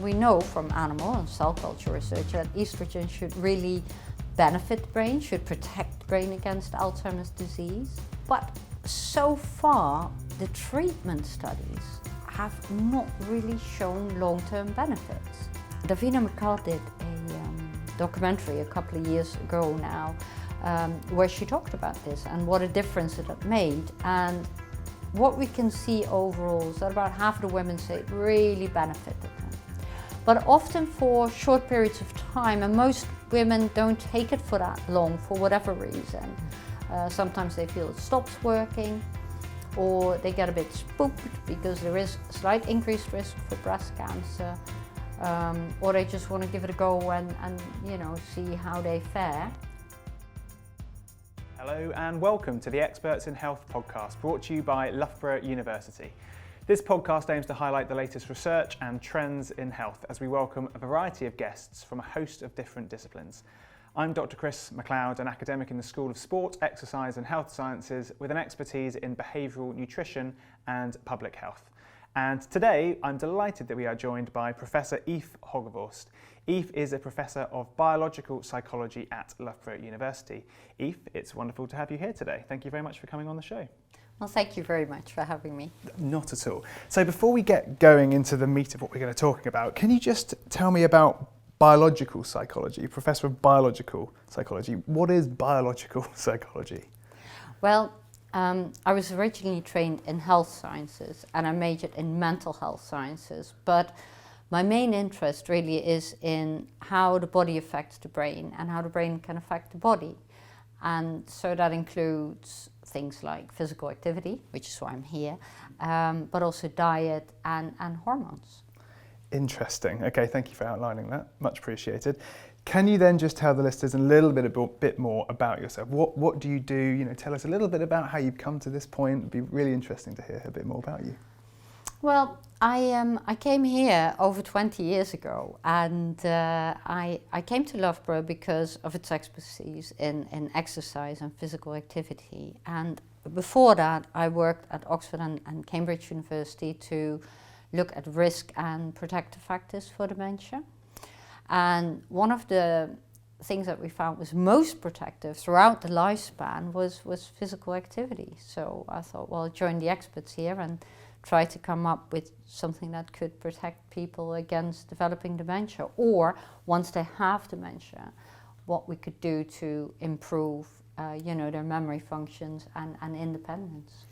We know from animal and cell culture research that estrogen should really benefit the brain, should protect the brain against Alzheimer's disease. But so far, the treatment studies have not really shown long-term benefits. Davina McCall did a documentary a couple of years ago now, where she talked about this and what a difference it had made. And what we can see overall is that about half of the women say it really benefited them. But often for short periods of time, and most women don't take it for that long for whatever reason. Sometimes they feel it stops working, or they get a bit spooked because there is a slight increased risk for breast cancer, or they just want to give it a go and see how they fare. Hello and welcome to the Experts in Health podcast, brought to you by Loughborough University. This podcast aims to highlight the latest research and trends in health as we welcome a variety of guests from a host of different disciplines. I'm Dr. Chris MacLeod, an academic in the School of Sport, Exercise and Health Sciences with an expertise in behavioural nutrition and public health. And today I'm delighted that we are joined by Professor Eef Hogervorst. Eef is a Professor of Biological Psychology at Loughborough University. Eef, it's wonderful to have you here today. Thank you very much for coming on the show. Well, thank you very much for having me. Not at all. So before we get going into the meat of what we're going to talk about, can you just tell me about biological psychology? Professor of Biological Psychology. What is biological psychology? Well, I was originally trained in health sciences and I majored in mental health sciences, but my main interest really is in how the body affects the brain and how the brain can affect the body. And so that includes things like physical activity, which is why I'm here, but also diet and hormones. Interesting. Okay, thank you for outlining that. Much appreciated. Can you then just tell the listeners a little bit more about yourself? What do you do? Tell us a little bit about how you've come to this point. It'd be really interesting to hear a bit more about you. Well, I came here over 20 years ago, and I came to Loughborough because of its expertise in exercise and physical activity. And before that, I worked at Oxford and Cambridge University to look at risk and protective factors for dementia. And one of the things that we found was most protective throughout the lifespan was physical activity. So I thought, well, join the experts here and try to come up with something that could protect people against developing dementia, or once they have dementia, what we could do to improve their memory functions and independence.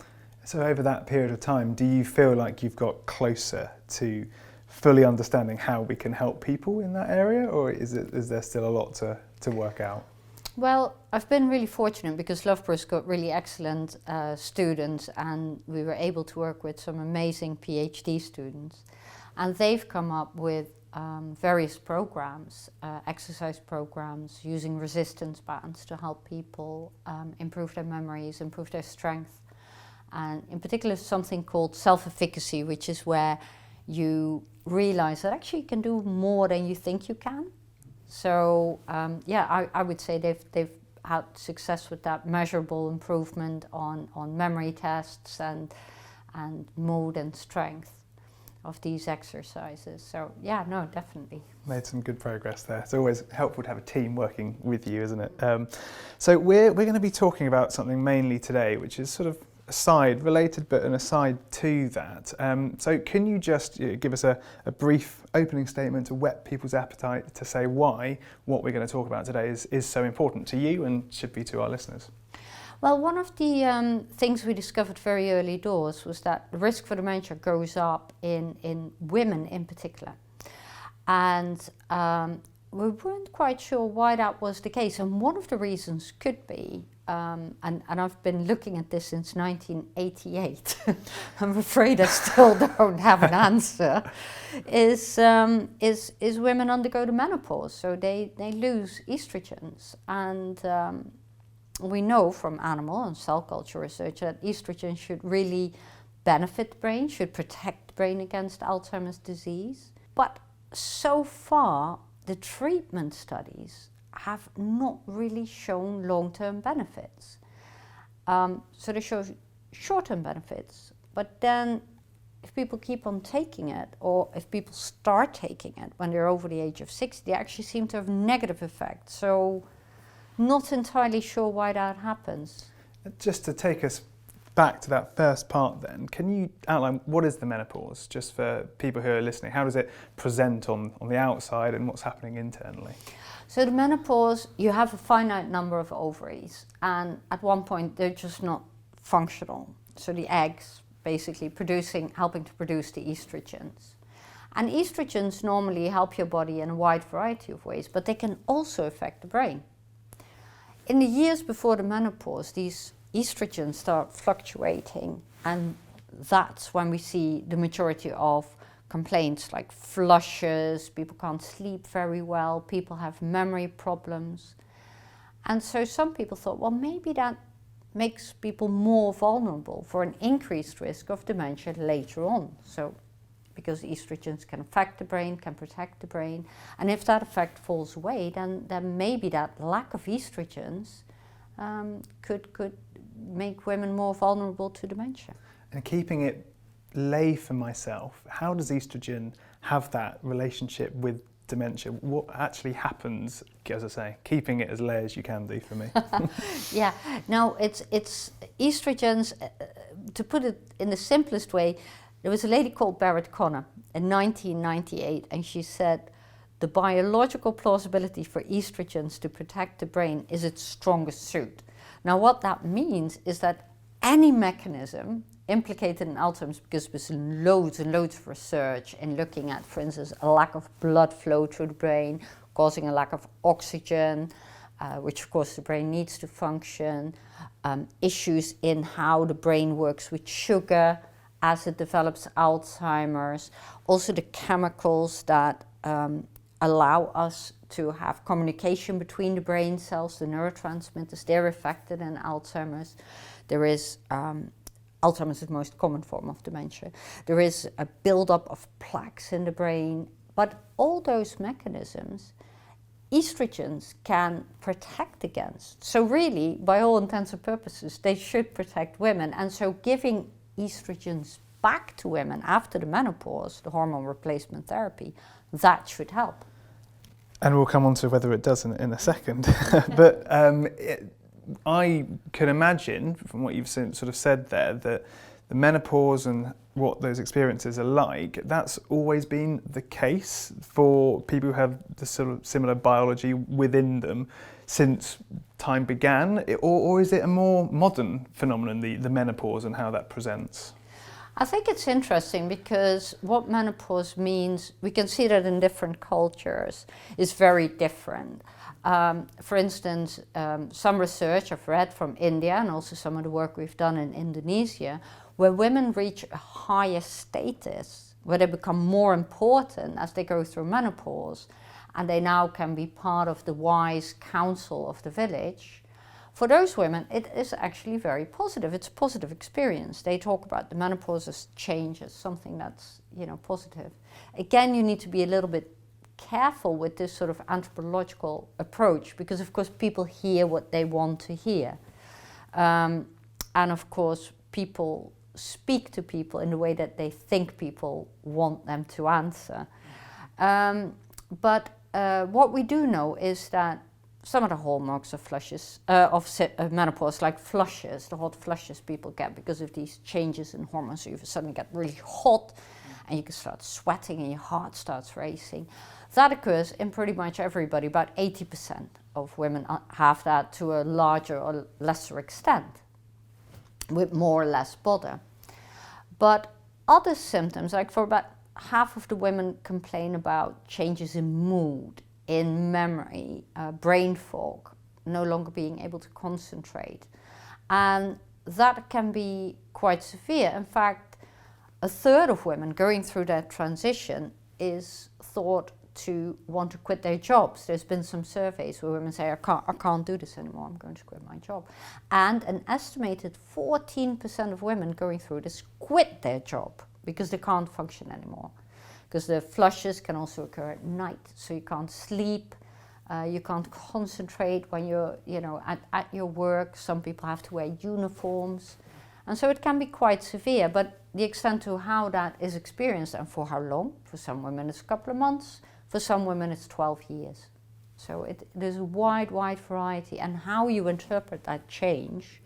So over that period of time, do you feel like you've got closer to fully understanding how we can help people in that area, or is there still a lot to work out? Well, I've been really fortunate because Loughborough's got really excellent students, and we were able to work with some amazing PhD students, and they've come up with various programs, exercise programs using resistance bands to help people improve their memories, improve their strength, and in particular something called self-efficacy, which is where you realize that actually you can do more than you think you can. So I would say they've had success with that, measurable improvement on memory tests and mood and strength of these exercises. So yeah, no, definitely. Made some good progress there. It's always helpful to have a team working with you, isn't it? So we're going to be talking about something mainly today, which is sort of related, but an aside to that. So can you just give us a brief opening statement to whet people's appetite to say why what we're going to talk about today is so important to you and should be to our listeners? Well, one of the things we discovered very early doors was that the risk for dementia goes up in women in particular. And we weren't quite sure why that was the case. And one of the reasons could be, and I've been looking at this since 1988, I'm afraid I still don't have an answer, is women undergo the menopause. So they lose estrogens. And we know from animal and cell culture research that estrogen should really benefit the brain, should protect the brain against Alzheimer's disease. But so far, the treatment studies have not really shown long-term benefits. So they show short-term benefits, but then if people keep on taking it, or if people start taking it when they're over the age of 60, they actually seem to have negative effects. So not entirely sure why that happens. Just to take us back to that first part then, can you outline what is the menopause, just for people who are listening? How does it present on the outside and what's happening internally? So the menopause, you have a finite number of ovaries, and at one point they're just not functional. So the eggs basically helping to produce the estrogens. And estrogens normally help your body in a wide variety of ways, but they can also affect the brain. In the years before the menopause, these estrogens start fluctuating, and that's when we see the majority of complaints like flushes, people can't sleep very well, people have memory problems. And so some people thought, well, maybe that makes people more vulnerable for an increased risk of dementia later on. So because estrogens can affect the brain, can protect the brain, and if that effect falls away, then maybe that lack of estrogens could make women more vulnerable to dementia. And keeping it lay for myself, how does estrogen have that relationship with dementia? What actually happens, as I say, keeping it as lay as you can do for me? Yeah, no, it's estrogens, to put it in the simplest way, there was a lady called Barrett Connor in 1998, and she said, the biological plausibility for estrogens to protect the brain is its strongest suit. Now what that means is that any mechanism implicated in Alzheimer's, because there's loads and loads of research in looking at, for instance, a lack of blood flow through the brain, causing a lack of oxygen, which of course the brain needs to function, issues in how the brain works with sugar as it develops Alzheimer's, also the chemicals that allow us to have communication between the brain cells, the neurotransmitters, they're affected in Alzheimer's. There is, Alzheimer's is the most common form of dementia. There is a buildup of plaques in the brain, but all those mechanisms, estrogens can protect against. So really, by all intents and purposes, they should protect women. And so giving estrogens back to women after the menopause, the hormone replacement therapy, that should help. And we'll come on to whether it does in a second. But I can imagine, from what you've sort of said there, that the menopause and what those experiences are like, that's always been the case for people who have the sort of similar biology within them since time began, or is it a more modern phenomenon, the menopause and how that presents? I think it's interesting because what menopause means, we can see that in different cultures, is very different. For instance, some research I've read from India and also some of the work we've done in Indonesia, where women reach a higher status, where they become more important as they go through menopause, and they now can be part of the wise council of the village. For those women, it is actually very positive. It's a positive experience. They talk about the menopause as change, as something that's, positive. Again, you need to be a little bit careful with this sort of anthropological approach, because of course people hear what they want to hear. And of course people speak to people in the way that they think people want them to answer. But what we do know is that some of the hallmarks of flushes, of menopause, like flushes, the hot flushes people get because of these changes in hormones, so you suddenly get really hot and you can start sweating and your heart starts racing. That occurs in pretty much everybody. About 80% of women have that to a larger or lesser extent, with more or less bother. But other symptoms, like for about half of the women, complain about changes in mood, in memory, brain fog, no longer being able to concentrate. And that can be quite severe. In fact, a third of women going through that transition is thought to want to quit their jobs. There's been some surveys where women say, I can't do this anymore, I'm going to quit my job. And an estimated 14% of women going through this quit their job because they can't function anymore. Because the flushes can also occur at night, so you can't sleep, you can't concentrate when you're at your work. Some people have to wear uniforms, and so it can be quite severe. But the extent to how that is experienced and for how long. For some women it's a couple of months, for some women it's 12 years. So there's a wide variety, and how you interpret that change.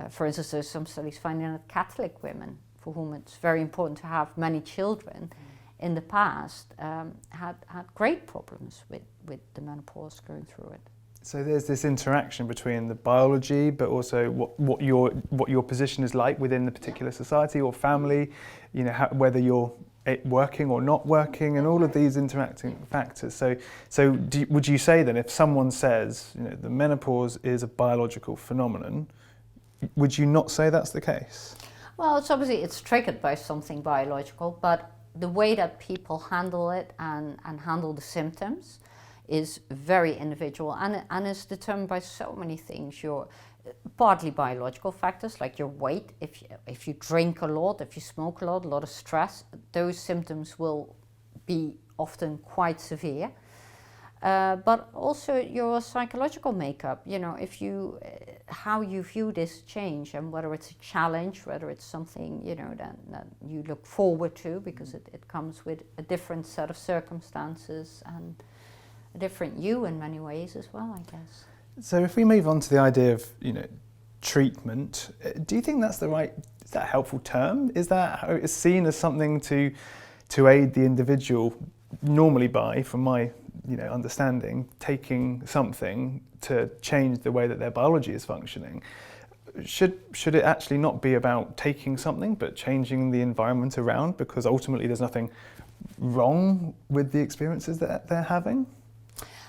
For instance, there's some studies finding that Catholic women, for whom it's very important to have many children, in the past had great problems with the menopause going through it. So there's this interaction between the biology, but also what your position is like within the particular society or family, you know, whether you're working or not working, and all of these interacting factors. So would you say then, if someone says, you know, the menopause is a biological phenomenon, would you not say that's the case? Well, it's triggered by something biological, but the way that people handle it and handle the symptoms is very individual, and is determined by so many things. Your partly biological factors like your weight. If you drink a lot, if you smoke a lot of stress, those symptoms will be often quite severe. But also your psychological makeup. You know, how you view this change, and whether it's a challenge, whether it's something, you know, that you look forward to because it comes with a different set of circumstances and a different you in many ways as well, I guess. So if we move on to the idea of, you know, treatment, do you think that's is that a helpful term? Is that how it's seen as something to aid the individual, normally by, from my, you know, understanding, taking something to change the way that their biology is functioning? Should it actually not be about taking something but changing the environment around, because ultimately there's nothing wrong with the experiences that they're having?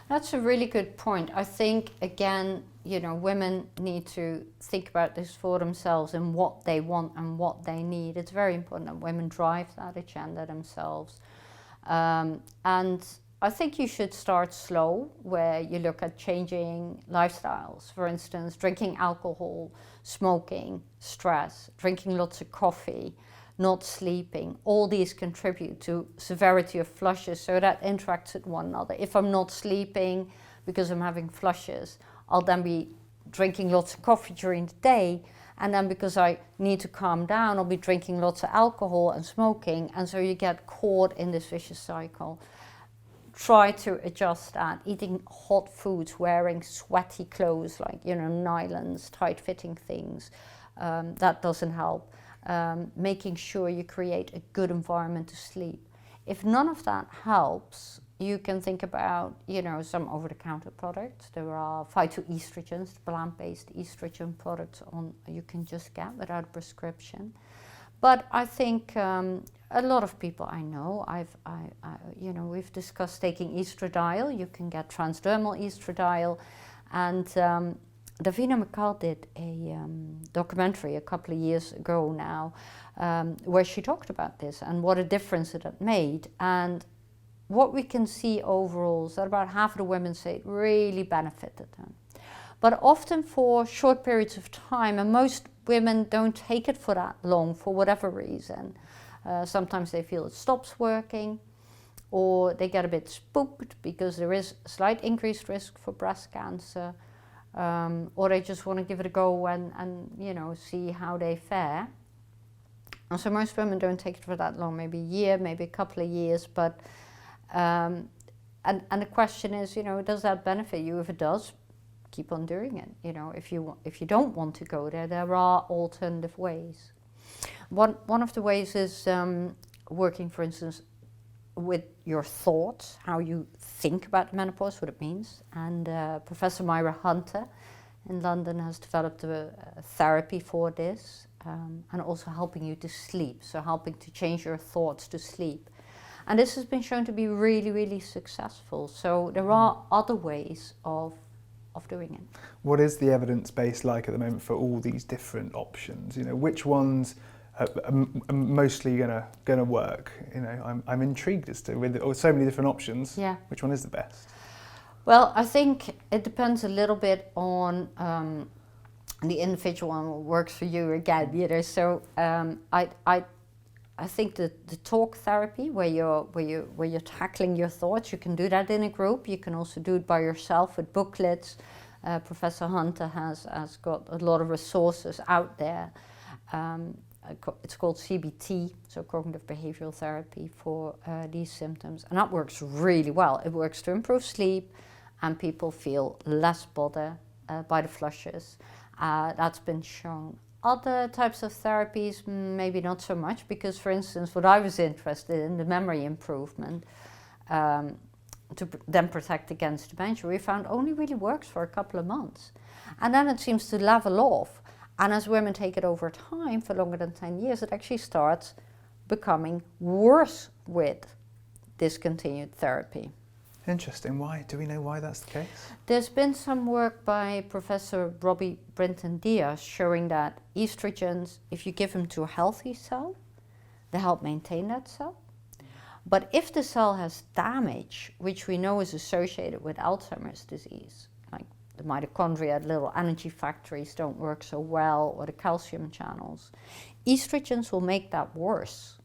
That's a really good point. I think, again, you know, women need to think about this for themselves and what they want and what they need. It's very important that women drive that agenda themselves. And I think you should start slow, where you look at changing lifestyles. For instance, drinking alcohol, smoking, stress, drinking lots of coffee, not sleeping. All these contribute to severity of flushes, so that interacts with one another. If I'm not sleeping because I'm having flushes, I'll then be drinking lots of coffee during the day, and then because I need to calm down, I'll be drinking lots of alcohol and smoking, and so you get caught in this vicious cycle. Try to adjust that. Eating hot foods, wearing sweaty clothes like, you know, nylons, tight-fitting things, that doesn't help. Making sure you create a good environment to sleep. If none of that helps, you can think about, you know, some over-the-counter products. There are phytoestrogens, plant-based estrogen products you can just get without a prescription. But I think a lot of people I know, you know, we've discussed taking estradiol. You can get transdermal estradiol, and Davina McCall did a documentary a couple of years ago now, where she talked about this and what a difference it had made. And what we can see overall is that about half of the women say it really benefited them. But often for short periods of time, and most women don't take it for that long for whatever reason. Sometimes they feel it stops working, or they get a bit spooked because there is a slight increased risk for breast cancer. Or they just want to give it a go and you know, see how they fare. And so most women don't take it for that long, maybe a year, maybe a couple of years, but and the question is, you know, does that benefit you? If it does, keep on doing it. You know, if you don't want to go there are alternative ways. One of the ways is working, for instance, with your thoughts, how you think about menopause, what it means. And Professor Myra Hunter in London has developed a therapy for this, and also helping you to sleep, so helping to change your thoughts to sleep. And this has been shown to be really, really successful. So there are other ways of doing it. What is the evidence base like at the moment for all these different options? You know, which ones are mostly gonna work? You know, I'm intrigued as to, with so many different options, yeah, which one is the best? Well, I think it depends a little bit on the individual and what works for you again. You know, so I think the talk therapy, where you're tackling your thoughts, you can do that in a group. You can also do it by yourself with booklets. Professor Hunter has got a lot of resources out there. it's called CBT, so cognitive behavioral therapy for these symptoms, and that works really well. It works to improve sleep, and people feel less bothered by the flushes. That's been shown. Other types of therapies, maybe not so much, because, for instance, what I was interested in, the memory improvement, to then protect against dementia, we found only really works for a couple of months. And then it seems to level off. And as women take it over time, for longer than 10 years, it actually starts becoming worse with discontinued therapy. Interesting. Why? Do we know why that's the case? There's been some work by Professor Robbie Brinton-Diaz showing that estrogens, if you give them to a healthy cell, they help maintain that cell. But if the cell has damage, which we know is associated with Alzheimer's disease, like the mitochondria, the little energy factories don't work so well, or the calcium channels, estrogens will make that worse.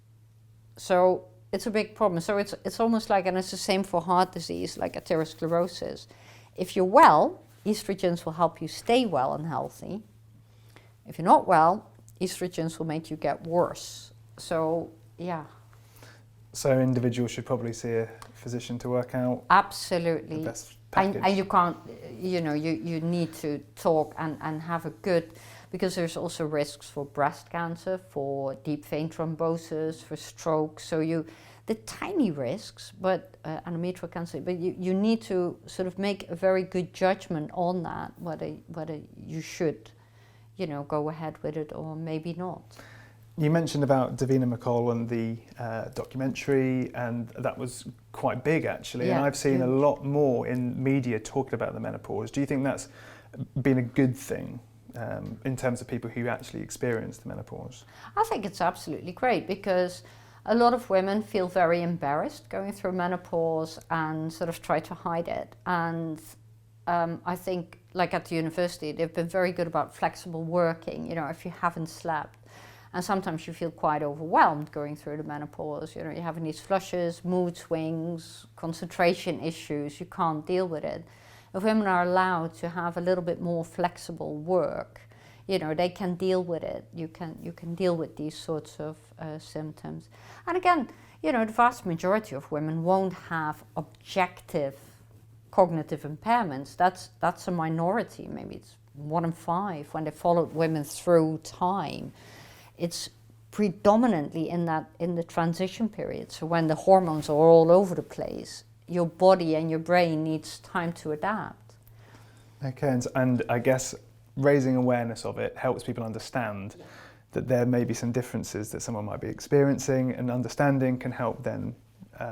So it's a big problem. So it's almost like, and it's the same for heart disease, like atherosclerosis. If you're well, estrogens will help you stay well and healthy. If you're not well, estrogens will make you get worse. So, yeah. So individuals should probably see a physician to work out absolutely the best package. And you can't, you know, you need to talk and have a good, because there's also risks for breast cancer, for deep vein thrombosis, for stroke. So the tiny risks, but endometrial cancer, but you need to sort of make a very good judgment on that, whether you should, you know, go ahead with it or maybe not. You mentioned about Davina McCall and the documentary, and that was quite big actually. Yeah, and I've seen a lot more in media talking about the menopause. Do you think that's been a good thing in terms of people who actually experience the menopause? I think it's absolutely great, because a lot of women feel very embarrassed going through menopause and sort of try to hide it. And I think, like at the university, they've been very good about flexible working. You know, if you haven't slept, and sometimes you feel quite overwhelmed going through the menopause. You know, you're having these flushes, mood swings, concentration issues, you can't deal with it. If women are allowed to have a little bit more flexible work, you know, they can deal with it. You can deal with these sorts of symptoms. And again, you know, the vast majority of women won't have objective cognitive impairments. That's a minority. Maybe it's 1 in 5 when they followed women through time. It's predominantly in the transition period. So when the hormones are all over the place, your body and your brain needs time to adapt. Okay, and I guess raising awareness of it helps people understand that there may be some differences that someone might be experiencing, and understanding can help then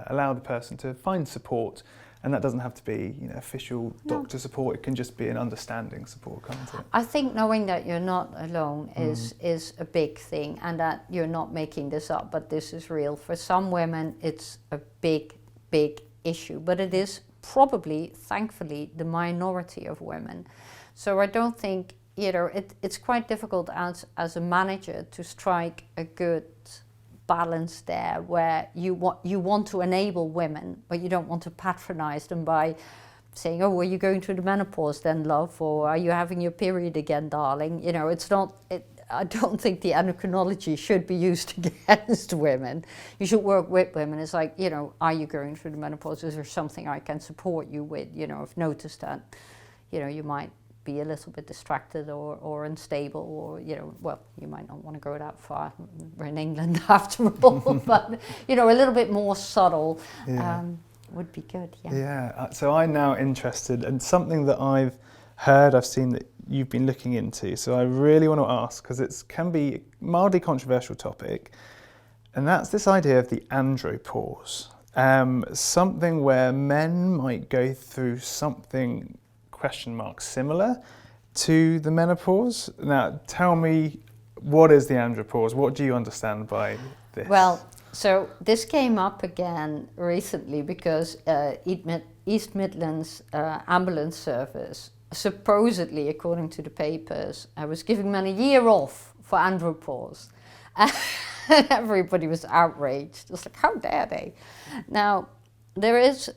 allow the person to find support. And that doesn't have to be, you know, official doctor support. It can just be an understanding support, can't it? I think knowing that you're not alone is a big thing, and that you're not making this up, but this is real. For some women, it's a big, big issue, but it is probably, thankfully, the minority of women. So I don't think, you know, it's quite difficult as a manager to strike a good balance there, where you want to enable women, but you don't want to patronize them by saying, oh, are you going through the menopause then, love, or are you having your period again, darling? You know, it's not, I don't think the endocrinology should be used against women. You should work with women. It's like, you know, are you going through the menopause? Is there something I can support you with? You know, I've noticed that, you know, you might be a little bit distracted or unstable, or, you know, well, you might not want to go that far. We're in England after all, but, you know, a little bit more subtle would be good. Yeah, so I'm now interested in something that I've seen that you've been looking into. So I really want to ask, because it can be a mildly controversial topic, and that's this idea of the andropause. Something where men might go through something similar to the menopause. Now, tell me, what is the andropause? What do you understand by this? Well, so this came up again recently because East Midlands ambulance service, supposedly, according to the papers, was giving men a year off for andropause. And everybody was outraged. It was like, how dare they? Now, there is,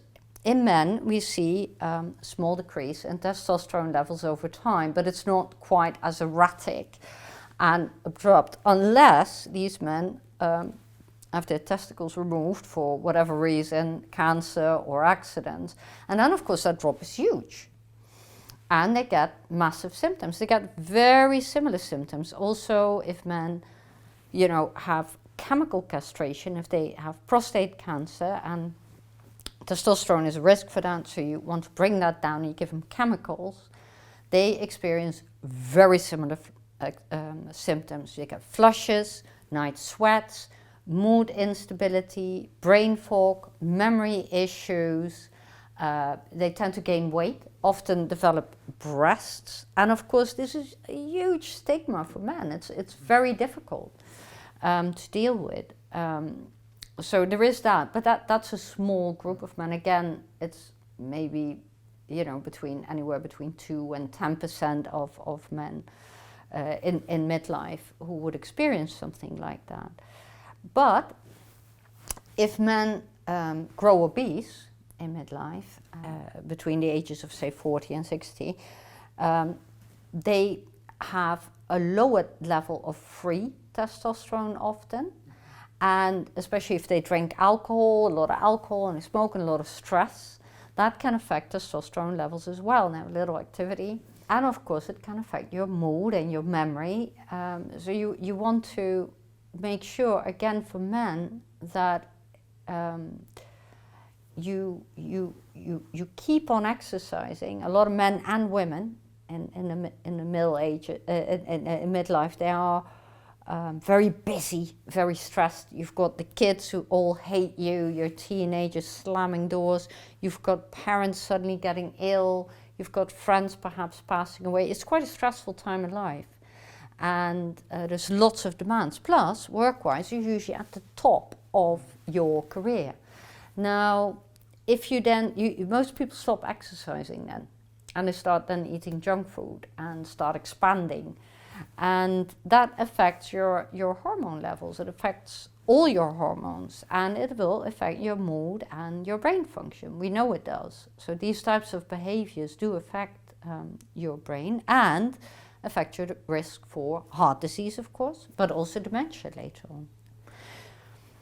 in men, we see small decrease in testosterone levels over time, but it's not quite as erratic. and abrupt, unless these men have their testicles removed for whatever reason, cancer or accidents. And then of course that drop is huge. And they get massive symptoms. They get very similar symptoms. Also, if men, have chemical castration, if they have prostate cancer, and testosterone is a risk for that, so you want to bring that down, you give them chemicals, they experience very similar symptoms. You get flushes, night sweats, mood instability, brain fog, memory issues. They tend to gain weight, often develop breasts, and of course this is a huge stigma for men. It's very difficult to deal with. So there is that, but that's a small group of men. Again, it's maybe anywhere between 2 and 10% of men in midlife who would experience something like that. But if men grow obese in midlife, between the ages of say 40 and 60, they have a lower level of free testosterone often, and especially if they drink alcohol, a lot of alcohol, and they smoke, and a lot of stress, that can affect testosterone levels as well. Now, little activity, and of course it can affect your mood and your memory. So you want to make sure, again, for men, that you keep on exercising. A lot of men and women in the middle age, in midlife, they are very busy, very stressed. You've got the kids who all hate you, your teenagers slamming doors, you've got parents suddenly getting ill, you've got friends perhaps passing away. It's quite a stressful time in life, and there's lots of demands. Plus, work-wise, you're usually at the top of your career. Now, if you then, most people stop exercising then, and they start then eating junk food and start expanding. And that affects your hormone levels. It affects all your hormones, and it will affect your mood and your brain function. We know it does. So these types of behaviors do affect your brain and affect your risk for heart disease, of course, but also dementia later on.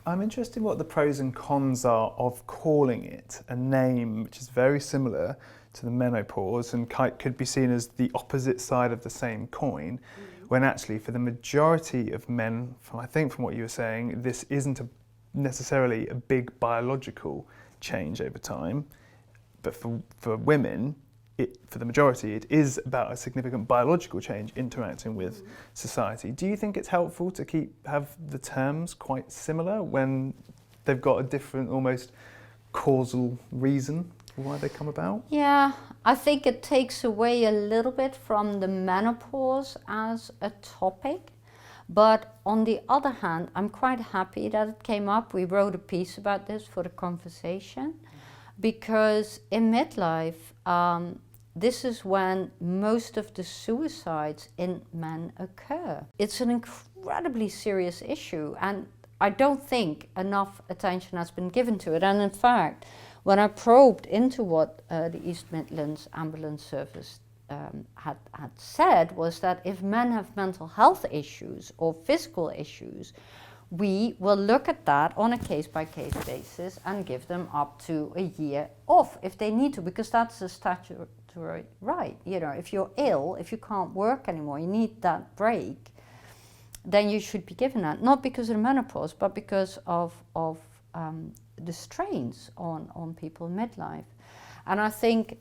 I'm interested in what the pros and cons are of calling it a name which is very similar to the menopause and could be seen as the opposite side of the same coin, when actually for the majority of men, from what you were saying, this isn't necessarily a big biological change over time, but for women, for the majority, it is about a significant biological change interacting with society. Do you think it's helpful to have the terms quite similar when they've got a different, almost causal reason for why they come about? Yeah, I think it takes away a little bit from the menopause as a topic. But on the other hand, I'm quite happy that it came up. We wrote a piece about this for the conversation, because in midlife, this is when most of the suicides in men occur. It's an incredibly serious issue, and I don't think enough attention has been given to it. And in fact, when I probed into what the East Midlands Ambulance Service had said, was that if men have mental health issues or physical issues, we will look at that on a case-by-case basis and give them up to a year off if they need to, because that's a statutory right. If you're ill, if you can't work anymore, you need that break, then you should be given that, not because of the menopause, but because of the strains on people in midlife. And I think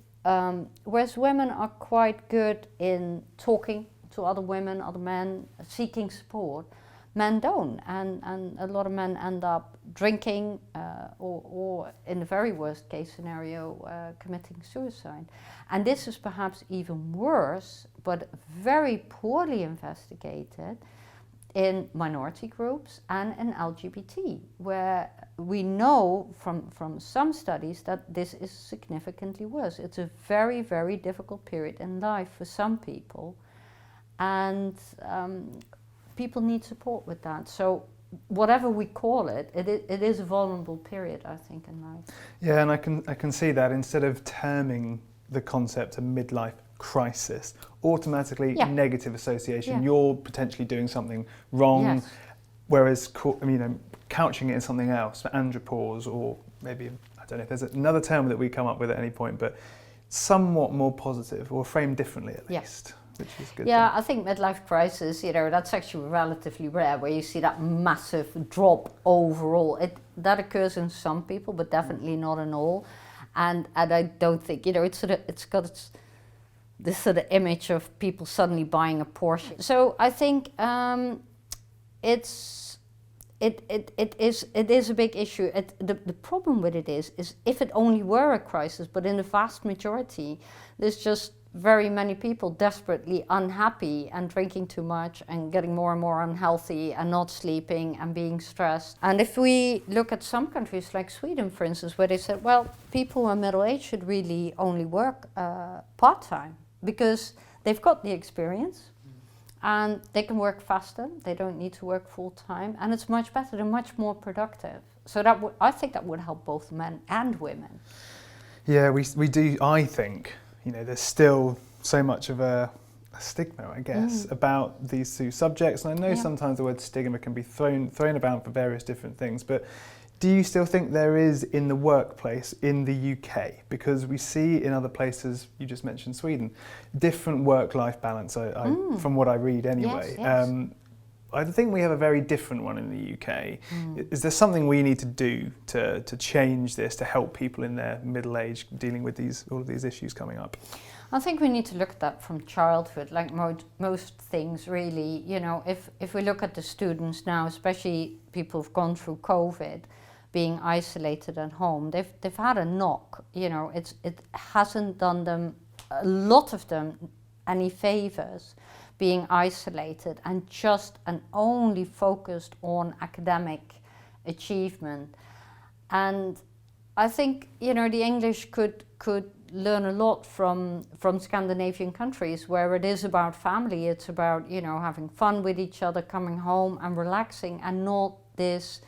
whereas women are quite good in talking to other women, other men, seeking support, men don't, and a lot of men end up drinking or in the very worst case scenario, committing suicide. And this is perhaps even worse, but very poorly investigated in minority groups and in LGBT, where we know from some studies that this is significantly worse. It's a very, very difficult period in life for some people, and people need support with that. So whatever we call it, it is a vulnerable period, I think, in life. Yeah, and I can see that instead of terming the concept a midlife crisis, automatically negative association. Yeah. You're potentially doing something wrong. Yes. Whereas, couching it in something else, andropause, or maybe, I don't know if there's another term that we come up with at any point, but somewhat more positive, or framed differently at least, which is good. Yeah, I think midlife crisis, that's actually relatively rare, where you see that massive drop overall. That occurs in some people, but definitely not in all. And I don't think, it's got this sort of image of people suddenly buying a Porsche. So I think it is a big issue. The problem with it is if it only were a crisis, but in the vast majority, there's just very many people desperately unhappy and drinking too much and getting more and more unhealthy and not sleeping and being stressed. And if we look at some countries like Sweden, for instance, where they said, well, people who are middle-aged should really only work part-time because they've got the experience and they can work faster, they don't need to work full-time, and it's much better, they're much more productive. So I think that would help both men and women. Yeah, we do, I think. There's still so much of a stigma, I guess, about these two subjects. And I know sometimes the word stigma can be thrown about for various different things, but do you still think there is in the workplace in the UK? Because we see in other places, you just mentioned Sweden, different work-life balance, from what I read anyway. Yes. I think we have a very different one in the UK. Is there something we need to do to change this, to help people in their middle age dealing with all of these issues coming up? I think we need to look at that from childhood, like most things really. If we look at the students now, especially people who've gone through COVID, being isolated at home, they've had a knock. It hasn't done them, a lot of them, any favors, being isolated and just and only focused on academic achievement. And I think the English could learn a lot from Scandinavian countries, where it is about family, it's about having fun with each other, coming home and relaxing, and not this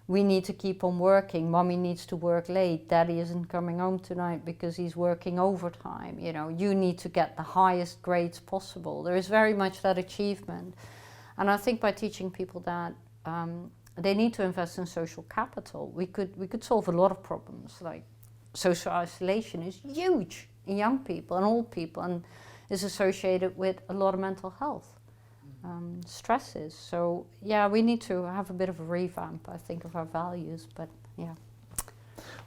we need to keep on working, mommy needs to work late, daddy isn't coming home tonight because he's working overtime. You need to get the highest grades possible. There is very much that achievement. And I think by teaching people that they need to invest in social capital, we could solve a lot of problems. Like social isolation is huge in young people and old people, and is associated with a lot of mental health stresses. So we need to have a bit of a revamp, I think, of our values. But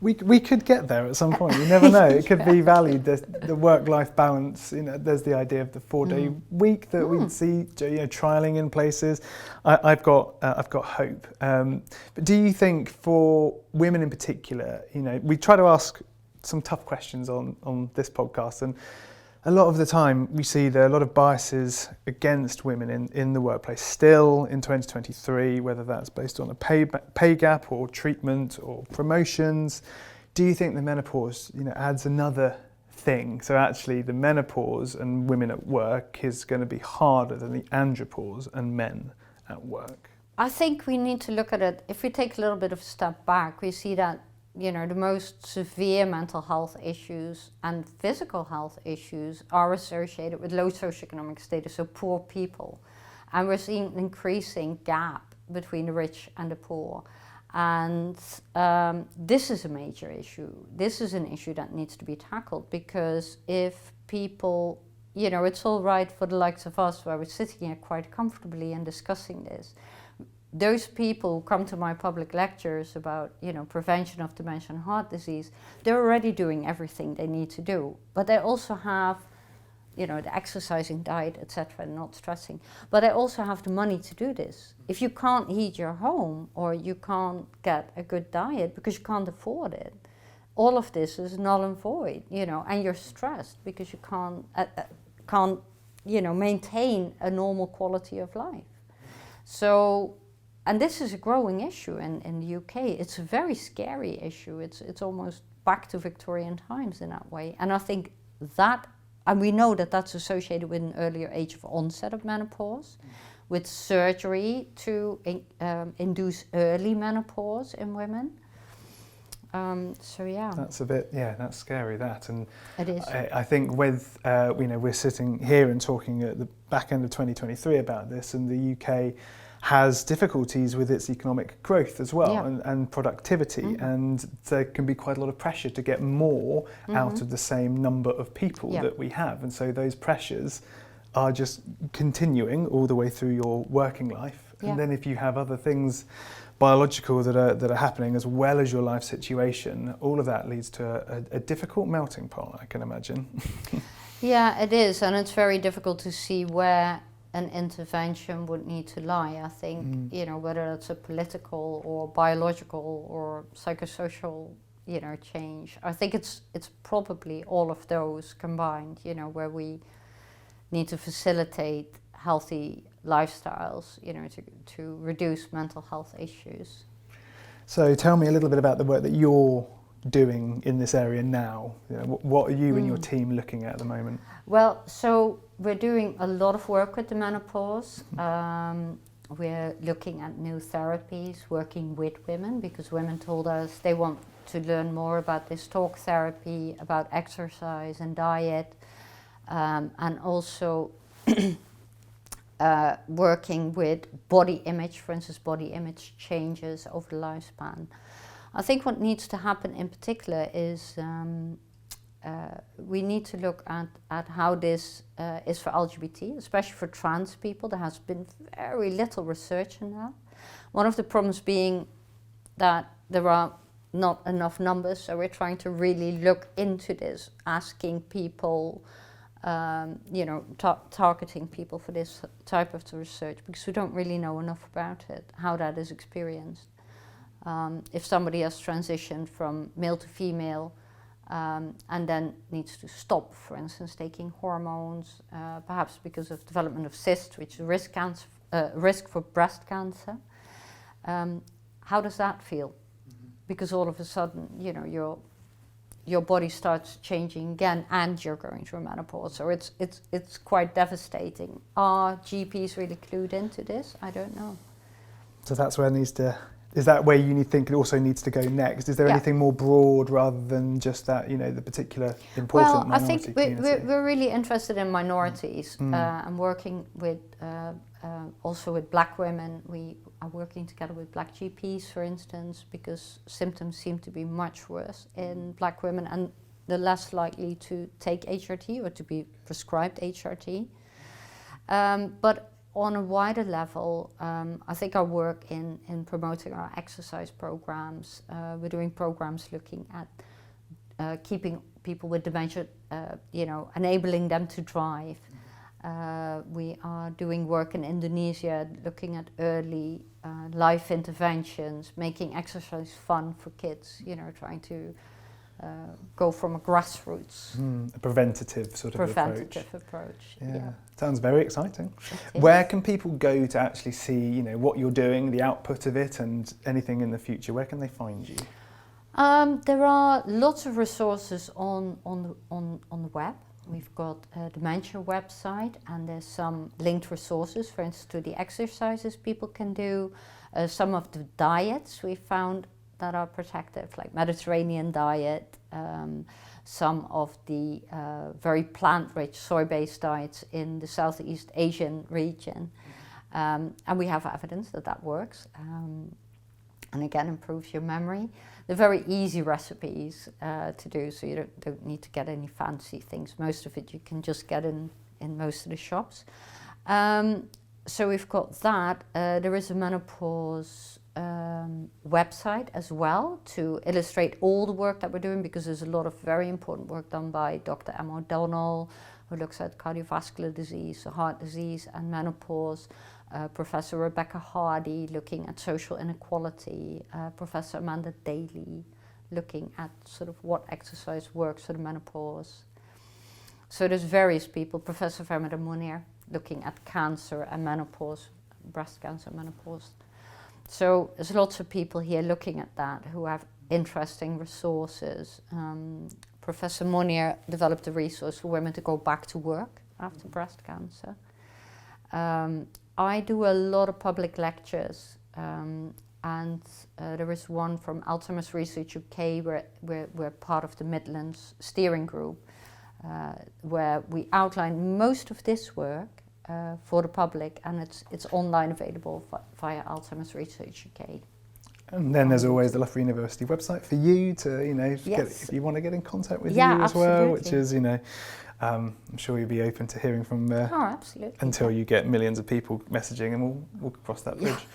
we could get there at some point. You never know. It could be valued. The work-life balance. There's the idea of the 4-day week that we see, trialing in places. I've got hope. But do you think for women in particular, we try to ask some tough questions on this podcast, and a lot of the time we see there are a lot of biases against women in the workplace still in 2023, whether that's based on a pay gap or treatment or promotions. Do you think the menopause adds another thing? So actually the menopause and women at work is going to be harder than the andropause and men at work? I think we need to look at it, if we take a little bit of a step back, we see that the most severe mental health issues and physical health issues are associated with low socioeconomic status, so poor people. And we're seeing an increasing gap between the rich and the poor. And this is a major issue. This is an issue that needs to be tackled, because if people, it's all right for the likes of us, where we're sitting here quite comfortably and discussing this. Those people who come to my public lectures about, prevention of dementia and heart disease, they're already doing everything they need to do. But they also have, the exercising, diet, etc., and not stressing. But they also have the money to do this. If you can't heat your home, or you can't get a good diet because you can't afford it, all of this is null and void, and you're stressed because you can't maintain a normal quality of life. So, and this is a growing issue in the UK. It's a very scary issue. It's almost back to Victorian times in that way. And I think that, and we know that that's associated with an earlier age of onset of menopause, with surgery to induce early menopause in women. So yeah, that's a bit, that's scary, that. And it is. I think with, we're sitting here and talking at the back end of 2023 about this, and the UK has difficulties with its economic growth as well, and productivity, and there can be quite a lot of pressure to get more out of the same number of people that we have, and so those pressures are just continuing all the way through your working life. And then if you have other things biological that are happening as well as your life situation, all of that leads to a difficult melting pot, I can imagine. Yeah, it is, and it's very difficult to see where an intervention would need to lie. I think, whether it's a political or biological or psychosocial, change. I think it's probably all of those combined, where we need to facilitate healthy lifestyles, to reduce mental health issues. So tell me a little bit about the work that you're doing in this area now. What are you and your team looking at the moment? Well, so we're doing a lot of work with the menopause. We're looking at new therapies, working with women, because women told us they want to learn more about this talk therapy, about exercise and diet, and also working with body image, for instance, body image changes over the lifespan. I think what needs to happen in particular is we need to look at how this is for LGBT, especially for trans people. There has been very little research in that. One of the problems being that there are not enough numbers, so we're trying to really look into this, asking people, targeting people for this type of research, because we don't really know enough about it, how that is experienced. If somebody has transitioned from male to female and then needs to stop, for instance, taking hormones, perhaps because of development of cysts, which is risk for breast cancer, how does that feel? Because all of a sudden, your body starts changing again, and you're going through menopause. So it's quite devastating. Are GPs really clued into this? I don't know. So that's where it needs to. Is that where you think it also needs to go next? Is there anything more broad rather than just that, the particular important minority community? Well, I think we're really interested in minorities. I'm working with also with black women. We are working together with black GPs, for instance, because symptoms seem to be much worse in black women, and they're less likely to take HRT or to be prescribed HRT. But on a wider level, I think our work in promoting our exercise programs, we're doing programs looking at keeping people with dementia, enabling them to drive. We are doing work in Indonesia looking at early life interventions, making exercise fun for kids, trying to go from a grassroots. A preventative sort of approach. Yeah. Sounds very exciting. Where can people go to actually see, what you're doing, the output of it, and anything in the future? Where can they find you? There are lots of resources on the web. We've got a dementia website, and there's some linked resources, for instance, to the exercises people can do. Some of the diets we found that are protective, like Mediterranean diet, some of the very plant-rich soy-based diets in the Southeast Asian region. And we have evidence that works. And again, improves your memory. They're very easy recipes to do, so you don't need to get any fancy things. Most of it you can just get in most of the shops. So we've got that. There is a menopause website as well to illustrate all the work that we're doing, because there's a lot of very important work done by Dr. Emma O'Donnell, who looks at cardiovascular disease, so heart disease and menopause. Professor Rebecca Hardy looking at social inequality, Professor Amanda Daly looking at sort of what exercise works for the menopause. So there's various people, Professor Vermeer Munir looking at cancer and menopause, breast cancer and menopause. So there's lots of people here looking at that who have interesting resources. Professor Munir developed a resource for women to go back to work after breast cancer. I do a lot of public lectures and there is one from Alzheimer's Research UK, we're part of the Midlands steering group, where we outline most of this work for the public, and it's online available via Alzheimer's Research UK. And then there's always the Loughborough University website for you to, if you want to get in contact with you as well, which is, I'm sure you'll be open to hearing from until you get millions of people messaging, and we'll cross that bridge.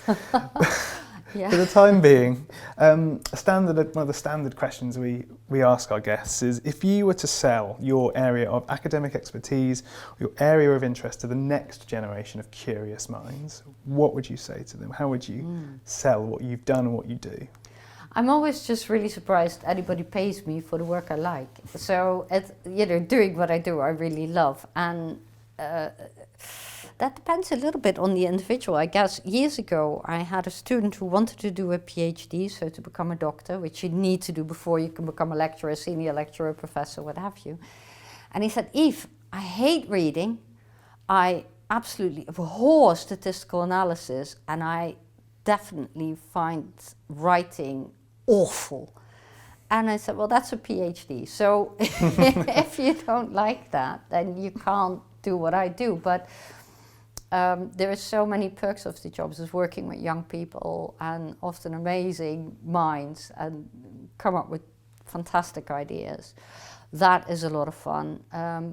For the time being, one of the standard questions we ask our guests is, if you were to sell your area of academic expertise, your area of interest to the next generation of curious minds, what would you say to them? How would you sell what you've done and what you do? I'm always just really surprised anybody pays me for the work I like. So, doing what I do, I really love. And that depends a little bit on the individual. I guess years ago, I had a student who wanted to do a PhD, so to become a doctor, which you need to do before you can become a lecturer, senior lecturer, professor, what have you. And he said, Eef, I hate reading. I absolutely abhor statistical analysis, and I definitely find writing awful. And I said, well, that's a PhD. So if you don't like that, then you can't do what I do. But there are so many perks of the jobs, is working with young people and often amazing minds and come up with fantastic ideas. That is a lot of fun.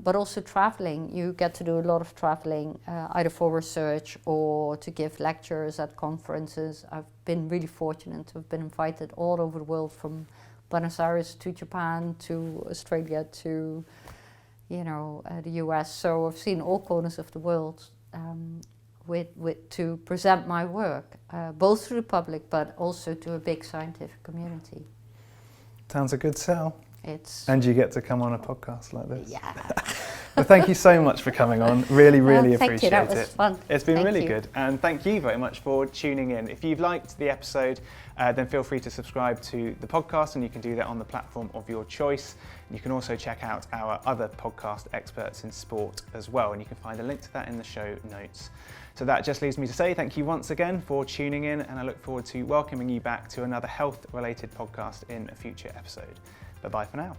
But also traveling. You get to do a lot of traveling, either for research or to give lectures at conferences. I've been really fortunate to have been invited all over the world, from Buenos Aires to Japan to Australia to, the US. So I've seen all corners of the world to present my work, both to the public but also to a big scientific community. Sounds a good sell. And you get to come on a podcast like this. Yeah. Well, thank you so much for coming on. Really appreciate it. That was fun. It's been really good. And thank you very much for tuning in. If you've liked the episode, then feel free to subscribe to the podcast, and you can do that on the platform of your choice. You can also check out our other podcast, Experts in Sport, as well, and you can find a link to that in the show notes. So that just leaves me to say thank you once again for tuning in, and I look forward to welcoming you back to another health-related podcast in a future episode. Bye-bye for now.